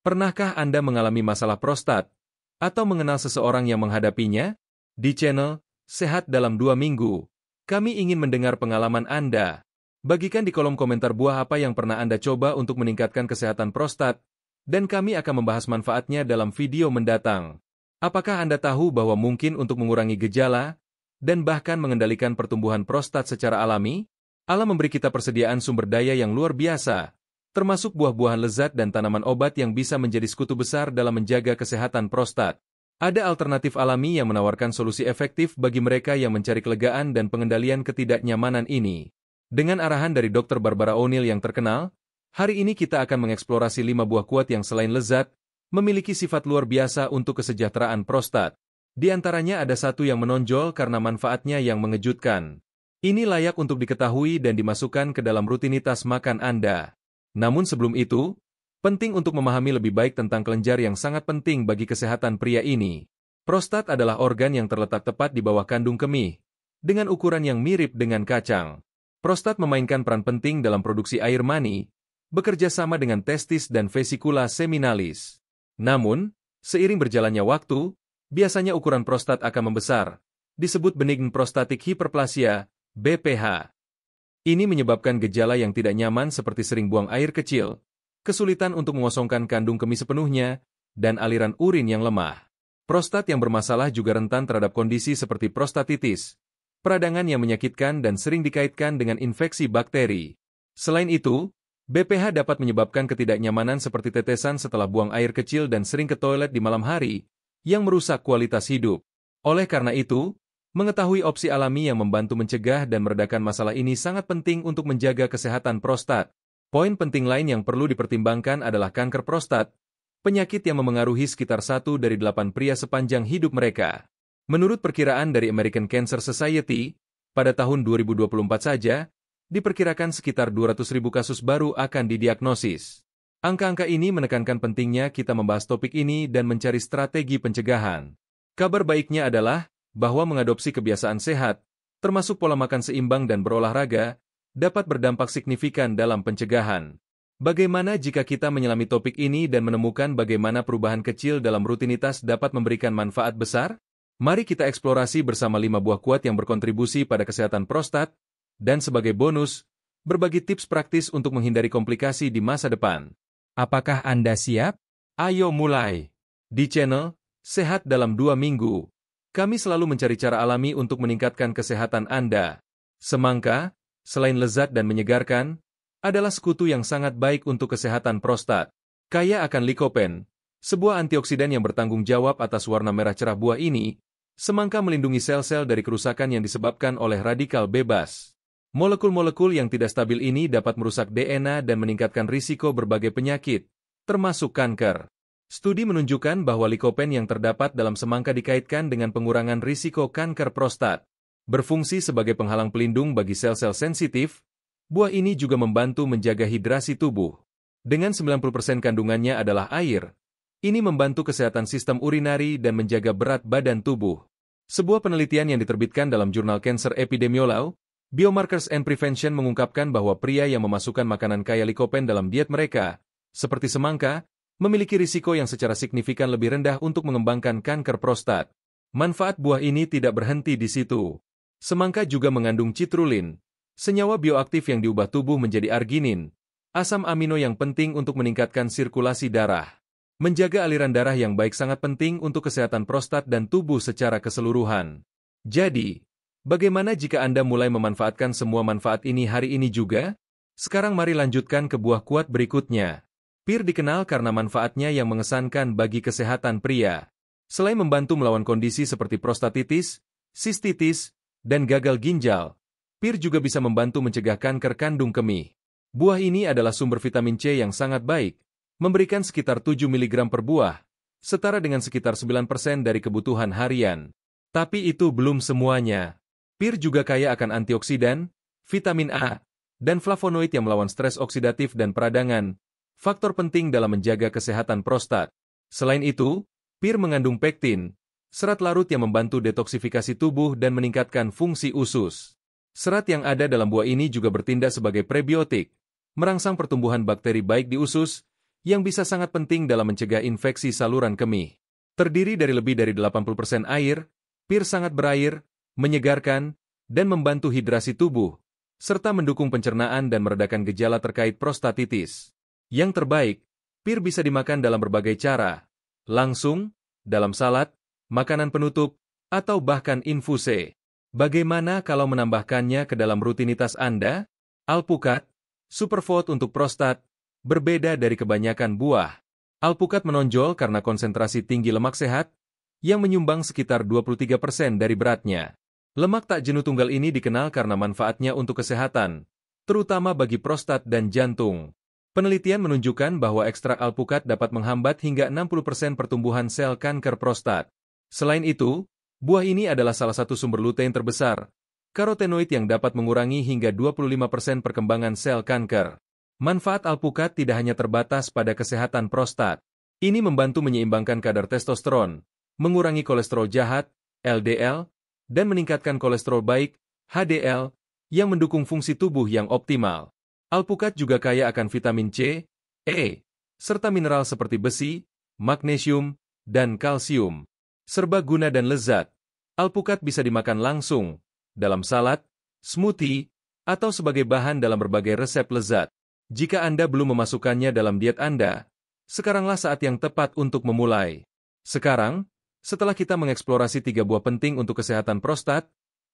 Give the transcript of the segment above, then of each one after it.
Pernahkah Anda mengalami masalah prostat? Atau mengenal seseorang yang menghadapinya? Di channel Sehat dalam 2 Minggu, kami ingin mendengar pengalaman Anda. Bagikan di kolom komentar buah apa yang pernah Anda coba untuk meningkatkan kesehatan prostat, dan kami akan membahas manfaatnya dalam video mendatang. Apakah Anda tahu bahwa mungkin untuk mengurangi gejala, dan bahkan mengendalikan pertumbuhan prostat secara alami? Alam memberi kita persediaan sumber daya yang luar biasa, termasuk buah-buahan lezat dan tanaman obat yang bisa menjadi sekutu besar dalam menjaga kesehatan prostat. Ada alternatif alami yang menawarkan solusi efektif bagi mereka yang mencari kelegaan dan pengendalian ketidaknyamanan ini. Dengan arahan dari Dr. Barbara O'Neill yang terkenal, hari ini kita akan mengeksplorasi 5 buah kuat yang selain lezat, memiliki sifat luar biasa untuk kesejahteraan prostat. Di antaranya ada satu yang menonjol karena manfaatnya yang mengejutkan. Ini layak untuk diketahui dan dimasukkan ke dalam rutinitas makan Anda. Namun sebelum itu, penting untuk memahami lebih baik tentang kelenjar yang sangat penting bagi kesehatan pria ini. Prostat adalah organ yang terletak tepat di bawah kandung kemih, dengan ukuran yang mirip dengan kacang. Prostat memainkan peran penting dalam produksi air mani, bekerja sama dengan testis dan vesikula seminalis. Namun, seiring berjalannya waktu, biasanya ukuran prostat akan membesar, disebut benign prostatic hyperplasia, BPH. Ini menyebabkan gejala yang tidak nyaman seperti sering buang air kecil, kesulitan untuk mengosongkan kandung kemih sepenuhnya, dan aliran urin yang lemah. Prostat yang bermasalah juga rentan terhadap kondisi seperti prostatitis, peradangan yang menyakitkan dan sering dikaitkan dengan infeksi bakteri. Selain itu, BPH dapat menyebabkan ketidaknyamanan seperti tetesan setelah buang air kecil dan sering ke toilet di malam hari, yang merusak kualitas hidup. Oleh karena itu, mengetahui opsi alami yang membantu mencegah dan meredakan masalah ini sangat penting untuk menjaga kesehatan prostat. Poin penting lain yang perlu dipertimbangkan adalah kanker prostat, penyakit yang memengaruhi sekitar 1 dari 8 pria sepanjang hidup mereka. Menurut perkiraan dari American Cancer Society, pada tahun 2024 saja, diperkirakan sekitar 200.000 kasus baru akan didiagnosis. Angka-angka ini menekankan pentingnya kita membahas topik ini dan mencari strategi pencegahan. Kabar baiknya adalah, bahwa mengadopsi kebiasaan sehat, termasuk pola makan seimbang dan berolahraga, dapat berdampak signifikan dalam pencegahan. Bagaimana jika kita menyelami topik ini dan menemukan bagaimana perubahan kecil dalam rutinitas dapat memberikan manfaat besar? Mari kita eksplorasi bersama 5 buah kuat yang berkontribusi pada kesehatan prostat, dan sebagai bonus, berbagi tips praktis untuk menghindari komplikasi di masa depan. Apakah Anda siap? Ayo mulai! Di channel Sehat dalam 2 Minggu, kami selalu mencari cara alami untuk meningkatkan kesehatan Anda. Semangka, selain lezat dan menyegarkan, adalah sekutu yang sangat baik untuk kesehatan prostat. Kaya akan likopen, sebuah antioksidan yang bertanggung jawab atas warna merah cerah buah ini, semangka melindungi sel-sel dari kerusakan yang disebabkan oleh radikal bebas. Molekul-molekul yang tidak stabil ini dapat merusak DNA dan meningkatkan risiko berbagai penyakit, termasuk kanker. Studi menunjukkan bahwa likopen yang terdapat dalam semangka dikaitkan dengan pengurangan risiko kanker prostat. Berfungsi sebagai penghalang pelindung bagi sel-sel sensitif, buah ini juga membantu menjaga hidrasi tubuh. Dengan 90% kandungannya adalah air, ini membantu kesehatan sistem urinari dan menjaga berat badan tubuh. Sebuah penelitian yang diterbitkan dalam jurnal Cancer Epidemiology, Biomarkers and Prevention mengungkapkan bahwa pria yang memasukkan makanan kaya likopen dalam diet mereka, seperti semangka, memiliki risiko yang secara signifikan lebih rendah untuk mengembangkan kanker prostat. Manfaat buah ini tidak berhenti di situ. Semangka juga mengandung citrulin, senyawa bioaktif yang diubah tubuh menjadi arginin, asam amino yang penting untuk meningkatkan sirkulasi darah. Menjaga aliran darah yang baik sangat penting untuk kesehatan prostat dan tubuh secara keseluruhan. Jadi, bagaimana jika Anda mulai memanfaatkan semua manfaat ini hari ini juga? Sekarang mari lanjutkan ke buah kuat berikutnya. Pir dikenal karena manfaatnya yang mengesankan bagi kesehatan pria. Selain membantu melawan kondisi seperti prostatitis, sistitis, dan gagal ginjal, pir juga bisa membantu mencegah kanker kandung kemih. Buah ini adalah sumber vitamin C yang sangat baik, memberikan sekitar 7 mg per buah, setara dengan sekitar 9% dari kebutuhan harian. Tapi itu belum semuanya. Pir juga kaya akan antioksidan, vitamin A, dan flavonoid yang melawan stres oksidatif dan peradangan, faktor penting dalam menjaga kesehatan prostat. Selain itu, pir mengandung pektin, serat larut yang membantu detoksifikasi tubuh dan meningkatkan fungsi usus. Serat yang ada dalam buah ini juga bertindak sebagai prebiotik, merangsang pertumbuhan bakteri baik di usus, yang bisa sangat penting dalam mencegah infeksi saluran kemih. Terdiri dari lebih dari 80% air, pir sangat berair, menyegarkan, dan membantu hidrasi tubuh, serta mendukung pencernaan dan meredakan gejala terkait prostatitis. Yang terbaik, pir bisa dimakan dalam berbagai cara, langsung, dalam salad, makanan penutup, atau bahkan infuse. Bagaimana kalau menambahkannya ke dalam rutinitas Anda? Alpukat, superfood untuk prostat, berbeda dari kebanyakan buah. Alpukat menonjol karena konsentrasi tinggi lemak sehat, yang menyumbang sekitar 23% dari beratnya. Lemak tak jenuh tunggal ini dikenal karena manfaatnya untuk kesehatan, terutama bagi prostat dan jantung. Penelitian menunjukkan bahwa ekstrak alpukat dapat menghambat hingga 60% pertumbuhan sel kanker prostat. Selain itu, buah ini adalah salah satu sumber lutein terbesar, karotenoid yang dapat mengurangi hingga 25% perkembangan sel kanker. Manfaat alpukat tidak hanya terbatas pada kesehatan prostat. Ini membantu menyeimbangkan kadar testosteron, mengurangi kolesterol jahat, LDL, dan meningkatkan kolesterol baik, HDL, yang mendukung fungsi tubuh yang optimal. Alpukat juga kaya akan vitamin C, E, serta mineral seperti besi, magnesium, dan kalsium. Serba guna dan lezat. Alpukat bisa dimakan langsung, dalam salad, smoothie, atau sebagai bahan dalam berbagai resep lezat. Jika Anda belum memasukkannya dalam diet Anda, sekaranglah saat yang tepat untuk memulai. Sekarang, setelah kita mengeksplorasi 3 buah penting untuk kesehatan prostat,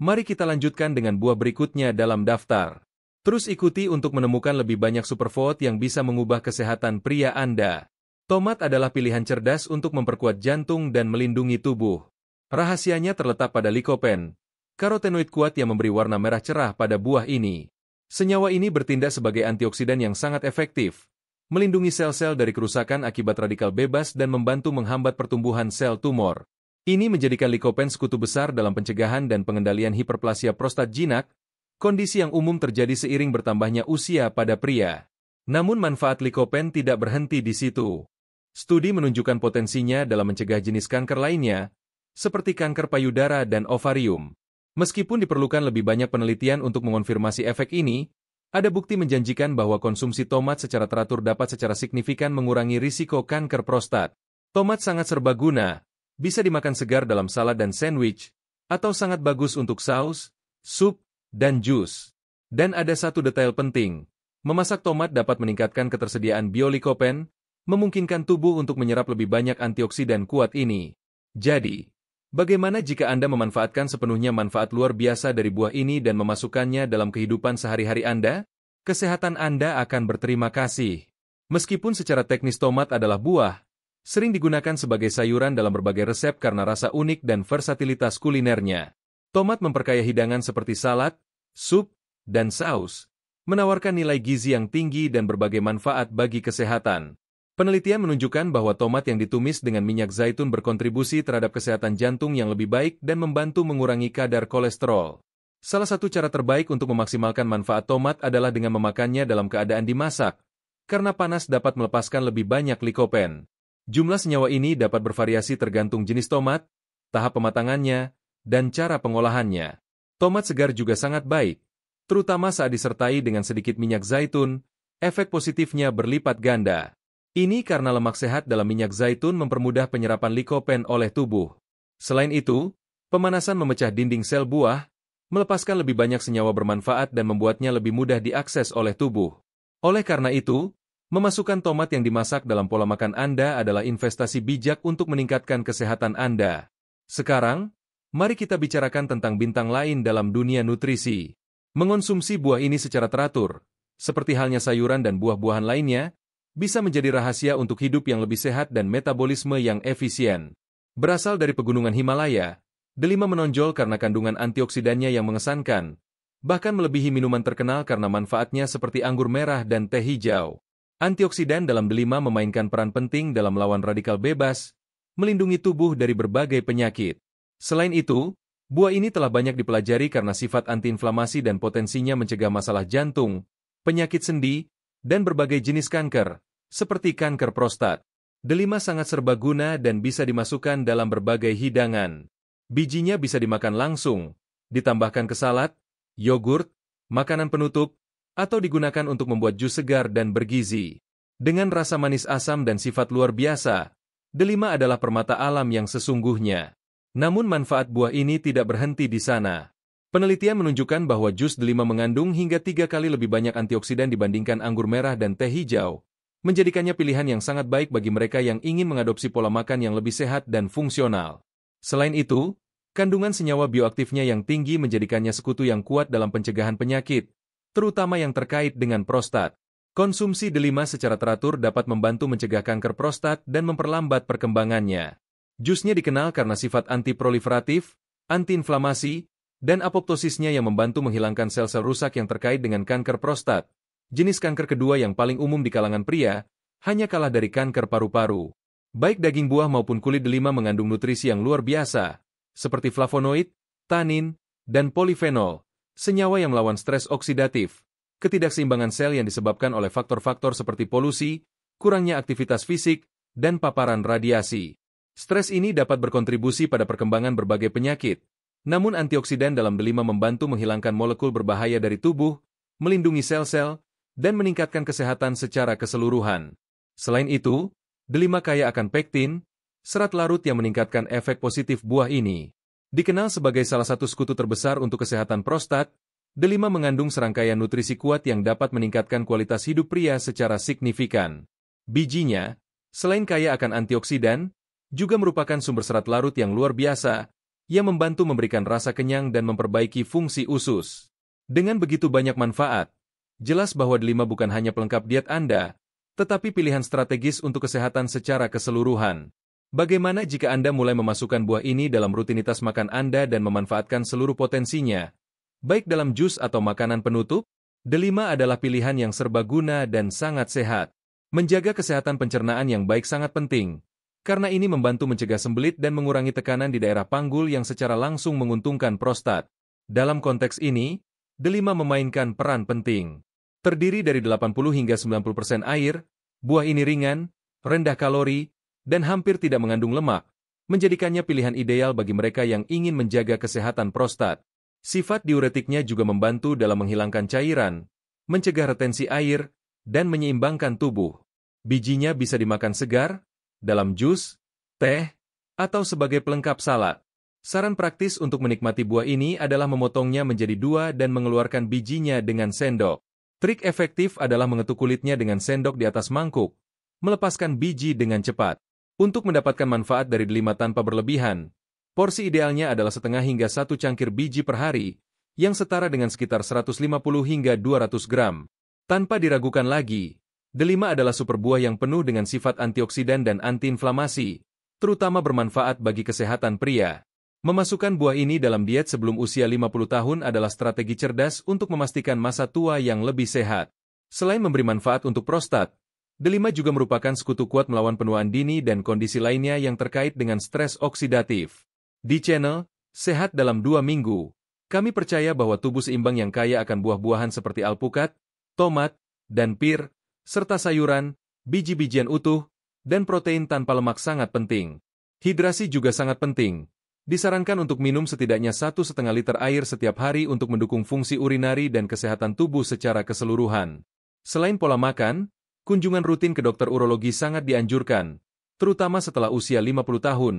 mari kita lanjutkan dengan buah berikutnya dalam daftar. Terus ikuti untuk menemukan lebih banyak superfood yang bisa mengubah kesehatan pria Anda. Tomat adalah pilihan cerdas untuk memperkuat jantung dan melindungi tubuh. Rahasianya terletak pada likopen, karotenoid kuat yang memberi warna merah cerah pada buah ini. Senyawa ini bertindak sebagai antioksidan yang sangat efektif, melindungi sel-sel dari kerusakan akibat radikal bebas dan membantu menghambat pertumbuhan sel tumor. Ini menjadikan likopen sekutu besar dalam pencegahan dan pengendalian hiperplasia prostat jinak, kondisi yang umum terjadi seiring bertambahnya usia pada pria. Namun manfaat likopen tidak berhenti di situ. Studi menunjukkan potensinya dalam mencegah jenis kanker lainnya, seperti kanker payudara dan ovarium. Meskipun diperlukan lebih banyak penelitian untuk mengonfirmasi efek ini, ada bukti menjanjikan bahwa konsumsi tomat secara teratur dapat secara signifikan mengurangi risiko kanker prostat. Tomat sangat serbaguna, bisa dimakan segar dalam salad dan sandwich, atau sangat bagus untuk saus, sup, dan jus. Dan ada satu detail penting, memasak tomat dapat meningkatkan ketersediaan biolikopen, memungkinkan tubuh untuk menyerap lebih banyak antioksidan kuat ini. Jadi, bagaimana jika Anda memanfaatkan sepenuhnya manfaat luar biasa dari buah ini dan memasukkannya dalam kehidupan sehari-hari Anda? Kesehatan Anda akan berterima kasih. Meskipun secara teknis tomat adalah buah, sering digunakan sebagai sayuran dalam berbagai resep karena rasa unik dan versatilitas kulinernya. Tomat memperkaya hidangan seperti salad, sup, dan saus, menawarkan nilai gizi yang tinggi dan berbagai manfaat bagi kesehatan. Penelitian menunjukkan bahwa tomat yang ditumis dengan minyak zaitun berkontribusi terhadap kesehatan jantung yang lebih baik dan membantu mengurangi kadar kolesterol. Salah satu cara terbaik untuk memaksimalkan manfaat tomat adalah dengan memakannya dalam keadaan dimasak, karena panas dapat melepaskan lebih banyak likopen. Jumlah senyawa ini dapat bervariasi tergantung jenis tomat, tahap pematangannya, dan cara pengolahannya. Tomat segar juga sangat baik, terutama saat disertai dengan sedikit minyak zaitun, efek positifnya berlipat ganda. Ini karena lemak sehat dalam minyak zaitun mempermudah penyerapan likopen oleh tubuh. Selain itu, pemanasan memecah dinding sel buah, melepaskan lebih banyak senyawa bermanfaat dan membuatnya lebih mudah diakses oleh tubuh. Oleh karena itu, memasukkan tomat yang dimasak dalam pola makan Anda adalah investasi bijak untuk meningkatkan kesehatan Anda. Sekarang, mari kita bicarakan tentang bintang lain dalam dunia nutrisi. Mengonsumsi buah ini secara teratur, seperti halnya sayuran dan buah-buahan lainnya, bisa menjadi rahasia untuk hidup yang lebih sehat dan metabolisme yang efisien. Berasal dari pegunungan Himalaya, delima menonjol karena kandungan antioksidannya yang mengesankan, bahkan melebihi minuman terkenal karena manfaatnya seperti anggur merah dan teh hijau. Antioksidan dalam delima memainkan peran penting dalam melawan radikal bebas, melindungi tubuh dari berbagai penyakit. Selain itu, buah ini telah banyak dipelajari karena sifat antiinflamasi dan potensinya mencegah masalah jantung, penyakit sendi, dan berbagai jenis kanker, seperti kanker prostat. Delima sangat serbaguna dan bisa dimasukkan dalam berbagai hidangan. Bijinya bisa dimakan langsung, ditambahkan ke salad, yogurt, makanan penutup, atau digunakan untuk membuat jus segar dan bergizi. Dengan rasa manis asam dan sifat luar biasa, delima adalah permata alam yang sesungguhnya. Namun manfaat buah ini tidak berhenti di sana. Penelitian menunjukkan bahwa jus delima mengandung hingga 3 kali lebih banyak antioksidan dibandingkan anggur merah dan teh hijau, menjadikannya pilihan yang sangat baik bagi mereka yang ingin mengadopsi pola makan yang lebih sehat dan fungsional. Selain itu, kandungan senyawa bioaktifnya yang tinggi menjadikannya sekutu yang kuat dalam pencegahan penyakit, terutama yang terkait dengan prostat. Konsumsi delima secara teratur dapat membantu mencegah kanker prostat dan memperlambat perkembangannya. Jusnya dikenal karena sifat antiproliferatif, antiinflamasi, dan apoptosisnya yang membantu menghilangkan sel-sel rusak yang terkait dengan kanker prostat. Jenis kanker kedua yang paling umum di kalangan pria, hanya kalah dari kanker paru-paru. Baik daging buah maupun kulit delima mengandung nutrisi yang luar biasa, seperti flavonoid, tanin, dan polifenol, senyawa yang melawan stres oksidatif, ketidakseimbangan sel yang disebabkan oleh faktor-faktor seperti polusi, kurangnya aktivitas fisik, dan paparan radiasi. Stres ini dapat berkontribusi pada perkembangan berbagai penyakit, namun antioksidan dalam delima membantu menghilangkan molekul berbahaya dari tubuh, melindungi sel-sel, dan meningkatkan kesehatan secara keseluruhan. Selain itu, delima kaya akan pektin, serat larut yang meningkatkan efek positif buah ini. Dikenal sebagai salah satu sekutu terbesar untuk kesehatan prostat, delima mengandung serangkaian nutrisi kuat yang dapat meningkatkan kualitas hidup pria secara signifikan. Bijinya, selain kaya akan antioksidan, juga merupakan sumber serat larut yang luar biasa, yang membantu memberikan rasa kenyang dan memperbaiki fungsi usus. Dengan begitu banyak manfaat, jelas bahwa delima bukan hanya pelengkap diet Anda, tetapi pilihan strategis untuk kesehatan secara keseluruhan. Bagaimana jika Anda mulai memasukkan buah ini dalam rutinitas makan Anda dan memanfaatkan seluruh potensinya? Baik dalam jus atau makanan penutup, delima adalah pilihan yang serbaguna dan sangat sehat. Menjaga kesehatan pencernaan yang baik sangat penting, karena ini membantu mencegah sembelit dan mengurangi tekanan di daerah panggul yang secara langsung menguntungkan prostat. Dalam konteks ini, delima memainkan peran penting. Terdiri dari 80 hingga 90% air, buah ini ringan, rendah kalori, dan hampir tidak mengandung lemak, menjadikannya pilihan ideal bagi mereka yang ingin menjaga kesehatan prostat. Sifat diuretiknya juga membantu dalam menghilangkan cairan, mencegah retensi air, dan menyeimbangkan tubuh. Bijinya bisa dimakan segar, dalam jus, teh, atau sebagai pelengkap salad. Saran praktis untuk menikmati buah ini adalah memotongnya menjadi 2 dan mengeluarkan bijinya dengan sendok. Trik efektif adalah mengetuk kulitnya dengan sendok di atas mangkuk, melepaskan biji dengan cepat. Untuk mendapatkan manfaat dari delima tanpa berlebihan, porsi idealnya adalah setengah hingga 1 cangkir biji per hari, yang setara dengan sekitar 150 hingga 200 gram. Tanpa diragukan lagi, delima adalah super buah yang penuh dengan sifat antioksidan dan antiinflamasi, terutama bermanfaat bagi kesehatan pria. Memasukkan buah ini dalam diet sebelum usia 50 tahun adalah strategi cerdas untuk memastikan masa tua yang lebih sehat. Selain memberi manfaat untuk prostat, delima juga merupakan sekutu kuat melawan penuaan dini dan kondisi lainnya yang terkait dengan stres oksidatif. Di channel Sehat dalam 2 Minggu, kami percaya bahwa tubuh seimbang yang kaya akan buah-buahan seperti alpukat, tomat, dan pir, serta sayuran, biji-bijian utuh, dan protein tanpa lemak sangat penting. Hidrasi juga sangat penting. Disarankan untuk minum setidaknya 1,5 liter air setiap hari untuk mendukung fungsi urinari dan kesehatan tubuh secara keseluruhan. Selain pola makan, kunjungan rutin ke dokter urologi sangat dianjurkan, terutama setelah usia 50 tahun,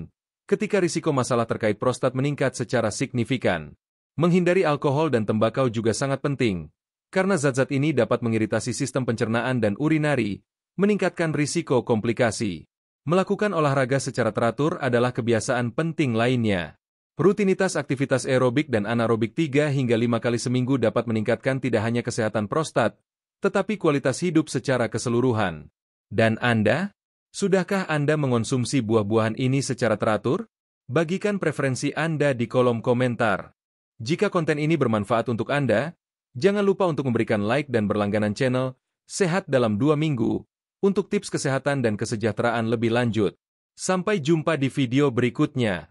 ketika risiko masalah terkait prostat meningkat secara signifikan. Menghindari alkohol dan tembakau juga sangat penting, karena zat-zat ini dapat mengiritasi sistem pencernaan dan urinari, meningkatkan risiko komplikasi. Melakukan olahraga secara teratur adalah kebiasaan penting lainnya. Rutinitas aktivitas aerobik dan anaerobik 3 hingga 5 kali seminggu dapat meningkatkan tidak hanya kesehatan prostat, tetapi kualitas hidup secara keseluruhan. Dan Anda? Sudahkah Anda mengonsumsi buah-buahan ini secara teratur? Bagikan preferensi Anda di kolom komentar. Jika konten ini bermanfaat untuk Anda, jangan lupa untuk memberikan like dan berlangganan channel Sehat dalam 2 Minggu untuk tips kesehatan dan kesejahteraan lebih lanjut. Sampai jumpa di video berikutnya.